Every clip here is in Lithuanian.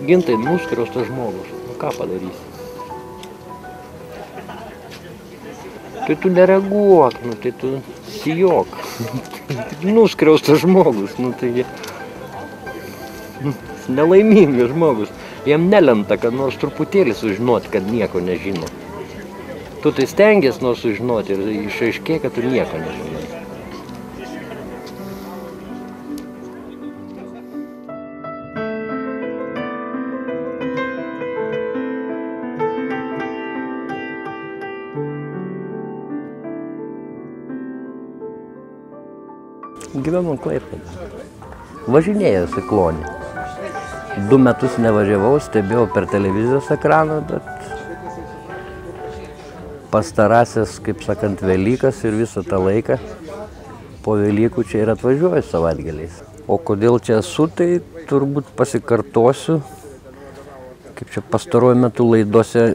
Gintai, nuskriaustas žmogus. Nu ką padarysi? Tai tu nereaguok, nu tai tu sijok. Nuskriaustas žmogus, nu tai nelaimingas žmogus. Jam nelemta, kad nors truputėlį sužinoti, kad nieko nežino. Tu tai stengies nors sužinoti ir išaiškėja, kad tu nieko nežinai. Gyvenu Klaipėdoje. Važinėjęs į Klonį. 2 metus nevažiavau, stebėjau per televizijos ekraną, bet pastarąsias, kaip sakant, Velykas ir visą tą laiką po Velykų čia ir atvažiuoju savaitgaliais. O kodėl čia esu, tai turbūt pasikartosiu, kaip čia pastaruoju metu laidose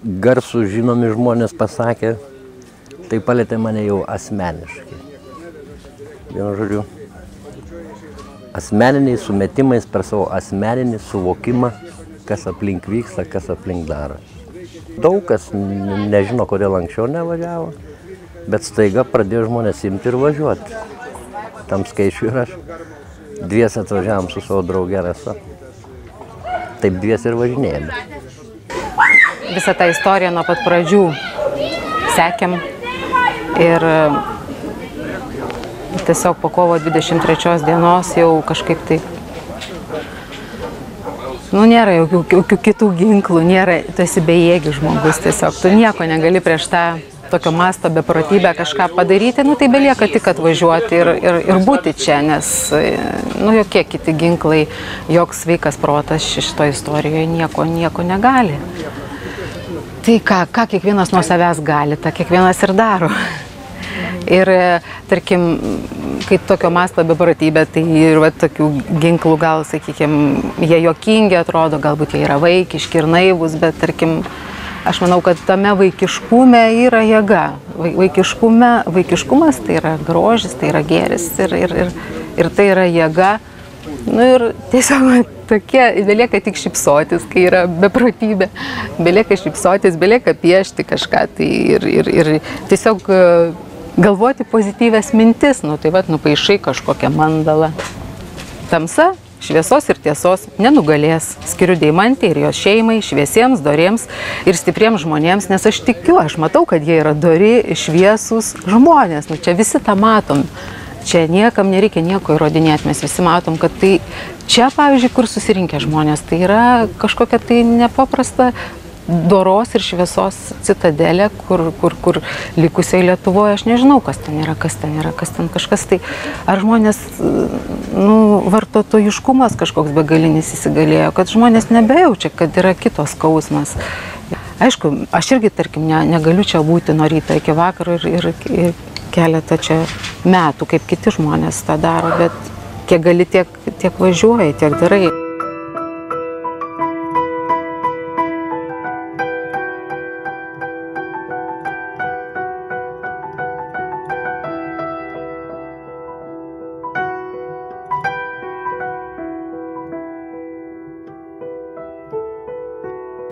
garsų žinomi žmonės pasakė, tai palietė mane jau asmeniškai. Vienu žodžiu, asmeniniais sumetimais per savo asmeninį suvokimą, kas aplink vyksta, kas aplink daro. Daug kas nežino, kodėl anksčiau nevažiavo, bet staiga pradėjo žmonės imti ir važiuoti. Tam skaičiui ir aš. Dviese atvažiavom su savo drauge Rasa. Taip dviese ir važinėjame. Visą tą istoriją nuo pat pradžių sekėm ir tiesiog po kovo 23 dienos jau kažkaip taip, nu nėra jokių kitų ginklų, nėra, tu esi bejėgis žmogus tiesiog, tu nieko negali prieš tą tokio masto beprotybę kažką padaryti, nu tai belieka tik atvažiuoti ir būti čia, nes nu jokie kiti ginklai, joks sveikas protas šitoje istorijoje nieko negali. Tai ką kiekvienas nuo savęs gali, tą kiekvienas ir daro. Ir, tarkim, kai tokio masto beprotybė, tai ir va, tokių ginklų gal, sakykime, jie juokingi atrodo, galbūt jie yra vaikiški ir naivūs, bet, tarkim, aš manau, kad tame vaikiškume yra jėga. Vaikiškumas tai yra grožis, tai yra gėris ir tai yra jėga. Nu ir tiesiog tokie, belieka tik šypsotis, kai yra beprotybė, belieka šypsotis, belieka piešti kažką tai ir tiesiog galvoti pozityvias mintis, nu tai vat, nupaišai kažkokią mandalą. Tamsa, šviesos ir tiesos nenugalės. Skiriu Deimantei ir jos šeimai, šviesiems, doriems ir stipriems žmonėms, nes aš tikiu, aš matau, kad jie yra dori, šviesūs žmonės. Nu čia visi tą matom. Čia niekam nereikia nieko įrodinėti, mes visi matom, kad tai čia, pavyzdžiui, kur susirinkę žmonės, tai yra kažkokia tai nepaprasta doros ir šviesos citadelė, kur likusiai Lietuvoje, aš nežinau, kas ten yra, kas ten kažkas tai, ar žmonės, nu, vartotojiškumas kažkoks begalinis įsigalėjo, kad žmonės nebejaučia, kad yra kitos skausmas. Aišku, aš irgi, tarkim, negaliu čia būti nuo ryto iki vakaro ir keletą čia metų, kaip kiti žmonės tą daro, bet kiek gali, tiek važiuoji, tiek darai.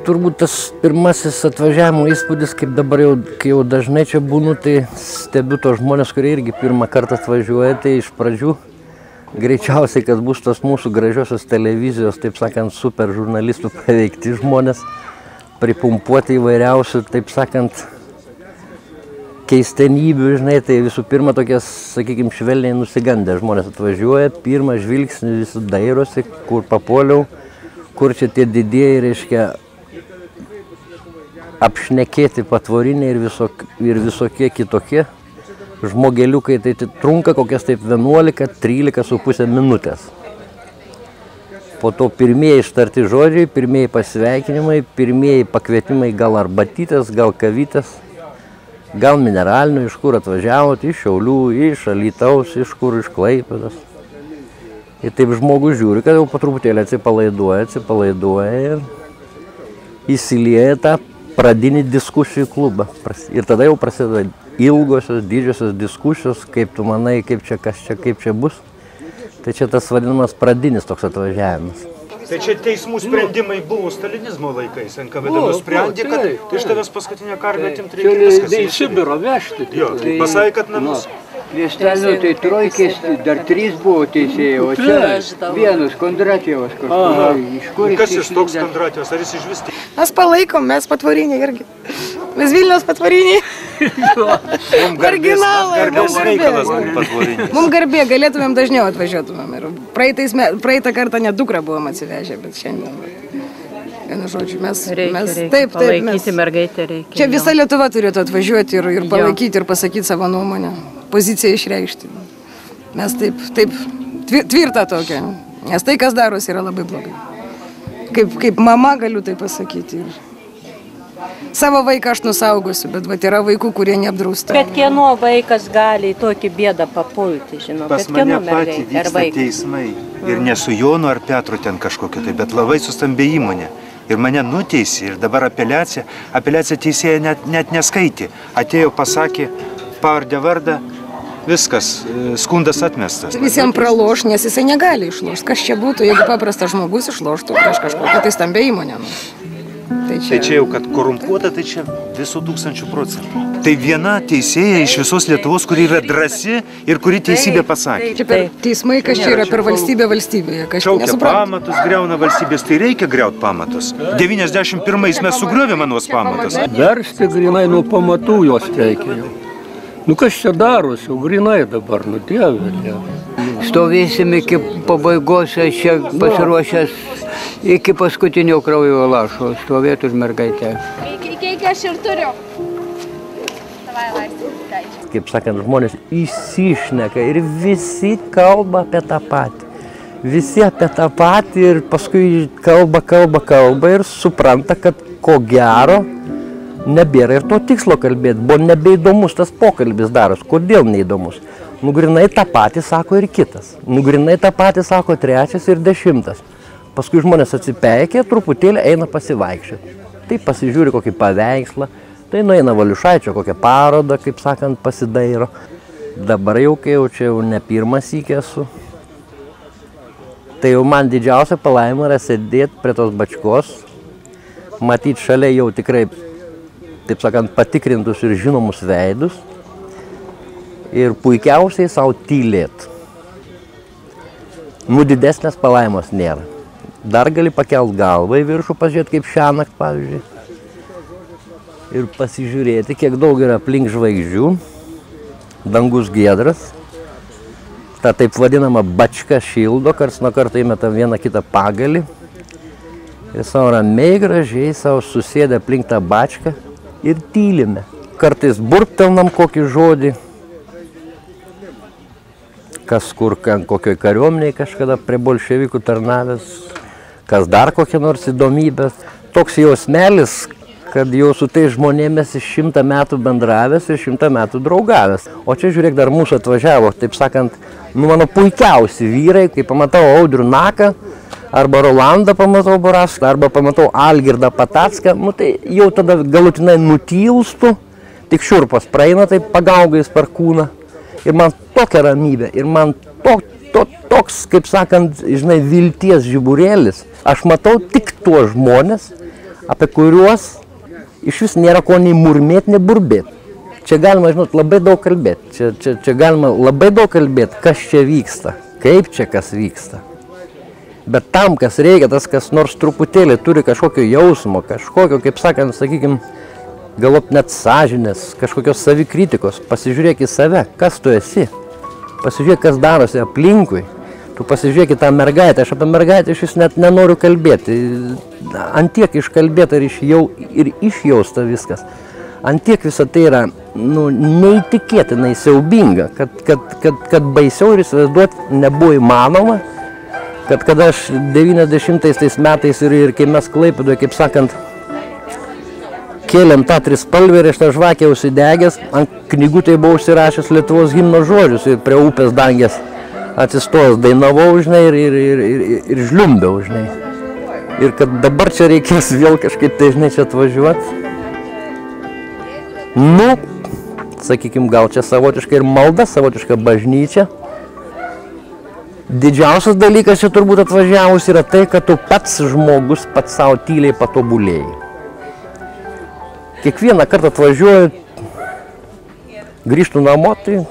Turbūt tas pirmasis atvažiavimo įspūdis, kaip dabar kai jau dažnai čia būnu, tai stebiu tos žmonės, kurie irgi pirmą kartą atvažiuoja, tai iš pradžių greičiausiai, kad bus tos mūsų gražiosios televizijos, taip sakant, super žurnalistų paveikti žmonės, pripumpuoti įvairiausių, taip sakant, keistenybių, žinai, tai visų pirma tokias, sakykime, švelniai nusigandę žmonės atvažiuoja, pirmą žvilgsnį visi dairosi, kur papuoliau, kur čia tie didieji, reiškia, apšnekėti patvoriniai ir visokie kitokie žmogeliukai, tai trunka kokias taip 11–13,5 minutės. Po to pirmieji ištarti žodžiai, pirmieji pasveikinimai, pirmieji pakvietimai gal arbatytės, gal kavytės, gal mineralinių, iš kur atvažiavot, iš Šiaulių, iš Alytaus, iš kur, iš Klaipėdos. Ir taip žmogus žiūri, kad jau po truputėlį atsipalaiduoja ir įsilieja tą pradinį diskusijų klubą. Ir tada jau prasideda ilgosios, didžiosios diskusijos, kaip tu manai, kaip čia, kas čia, kaip čia bus. Tai čia tas vadinamas pradinis toks atvažiavimas. Tai čia teismų sprendimai buvo stalinizmo laikais, NKVD nusprendė, kad iš tavęs paskutinę karvę atimt reikia viskas. Į Sibirą vežti. Jo, pasakė, kad namus. Prie Stalino tai trojkės, dar 3 buvo teisėjai, o čia vienas Kondratjevas kažkur. Kas iš toks Kondratjevas, ar jis išvis? Mes palaikom, mes patvariniai irgi. Mes Vilniaus patvariniai. Garbės reikalas patvariniai. Mums garbė, galėtumėm dažniau atvažiuotumėm. Praeitą kartą net dukrą buvom atsivežę, bet šiandien. Vienu žodžiu, mes taip, palaikyti mergaitę reikia. Čia visa Lietuva turėtų atvažiuoti ir palaikyti ir pasakyti savo nuomonę, poziciją išreikšti. Mes taip tvirtą tokią, nes tai, kas darosi, yra labai blogai. Kaip mama galiu tai pasakyti. Savo vaiką aš nusaugosiu, bet yra vaikų, kurie neapdrausta. Bet kieno vaikas gali į tokį bėdą papulti, žinau. Pas mane patį vyksta teismai. Ir ne su Jonu ar Petru ten kažkokia tai, bet labai su stambia įmonė. Ir mane nuteisė ir dabar apeliacija teisėja net neskaitė. Atėjo, pasakė pavardę vardą, viskas, skundas atmestas. Visiems praloš, nes jisai negali išlošti. Kas čia būtų, jeigu paprastas žmogus išloštų prieš kažkokią tai stambia įmonę. Tai čia jau, kad korumpuota, tai čia visų 1000%. Tai viena teisėja iš visos Lietuvos, kuri yra drąsi ir kuri teisybę pasakė. Čia per teismai, kas čia yra per valstybę valstybėje. Šaukia pamatus, griauna valstybės, tai reikia griaut pamatus. 91-ais mes sugriovėm anuos pamatus. Versti grinai nuo pamatų jos reikia jau. Nu kas čia darosi, jau grinai dabar, nu dieve. Stovėsim iki pabaigos, aš čia pasiruošęs iki paskutinio kraujo lašo, stovėtų už mergaitę. Kiek aš ir turiu. Kaip sakant, žmonės įsišneka ir visi kalba apie tą patį. Visi apie tą patį ir paskui kalba ir supranta, kad ko gero nebėra ir to tikslo kalbėti. Buvo nebeįdomus tas pokalbis daros. Kodėl neįdomus? Nugrinai tą patį sako ir kitas. Nugrinai tą patį sako 3. ir 10. Paskui žmonės atsipeikė, truputėlį eina pasivaikščioti. Tai pasižiūri kokį paveikslą, tai nueina Valiušaičio kokią parodą, kaip sakant, pasidairo. Dabar jau, kai jau čia jau ne pirmas sykį esu, tai jau man didžiausia palaima yra sėdėti prie tos bačkos, matyti šalia jau tikrai, taip sakant, patikrintus ir žinomus veidus ir puikiausiai savo tylėti. Nu, didesnės palaimos nėra. Dar gali pakelt galvą į viršų, pažiūrėti kaip šiąnakt, pavyzdžiui. Ir pasižiūrėti, kiek daug yra aplink žvaigždžių. Dangus giedras. Ta taip vadinama bačka šildo, karts nuo karto įmetam vieną kitą pagalį. Ir savo ramiai gražiai savo susėdę aplink tą bačką ir tylime. Kartais burptelnam kokį žodį. Kas kur kokioj kariuomeniai kažkada prie bolševikų tarnavęs, kas dar kokia nors įdomybės. Toks jausmelis, kad jau su tais žmonėmis 100 metų bendravęs ir 100 metų draugavęs. O čia žiūrėk, dar mūsų atvažiavo, taip sakant, nu mano puikiausi vyrai, kai pamatau Audrių Naką, arba Rolandą pamatau Boraską, arba pamatau Algirdą Patacką, nu tai jau tada galutinai nutilstu, tik šiurpas praeina, tai pagaugais per kūną. Ir man tokia ramybė, ir man toks, kaip sakant, žinai, vilties žiburėlis. Aš matau tik tuos žmonės, apie kuriuos iš vis nėra ko nei murmėti, nei burbėti. Čia galima, žinot, labai daug kalbėti. Čia galima labai daug kalbėti, kas čia vyksta, kaip čia kas vyksta. Bet tam, kas reikia, tas kas nors truputėlį turi kažkokio jausmo, kažkokio, kaip sakant, sakykime, galop net sąžinės, kažkokios savikritikos. Pasižiūrėk į save, kas tu esi. Pasižiūrėk, kas darosi aplinkui. Tu pasižiūrėk į tą mergaitę. Aš apie mergaitę iš vis net nenoriu kalbėti. Antiek iškalbėta ir išjausta viskas. Antiek visą tai yra neįtikėtinai siaubinga, kad baisiau ir įsivaizduoti nebuvo įmanoma. Kad aš 90-ais metais ir kai mes Klaipėdoje, kaip sakant, kėlėm tą trispalvę ir aš tą žvakę užsidegęs, ant knygutėje buvau užsirašęs Lietuvos himno žodžius ir prie upės dangės atsistojęs dainavau, žinai, ir žliumbiau, žinai. Ir kad dabar čia reikės vėl kažkaip tai, žinai, čia atvažiuoti. Nu, sakykim, gal čia savotiška ir malda, savotiška bažnyčia. Didžiausias dalykas čia turbūt atvažiavus yra tai, kad tu pats žmogus pats savo tyliai patobulėjai. Kiekvieną kartą atvažiuoju, grįžtų namo, tai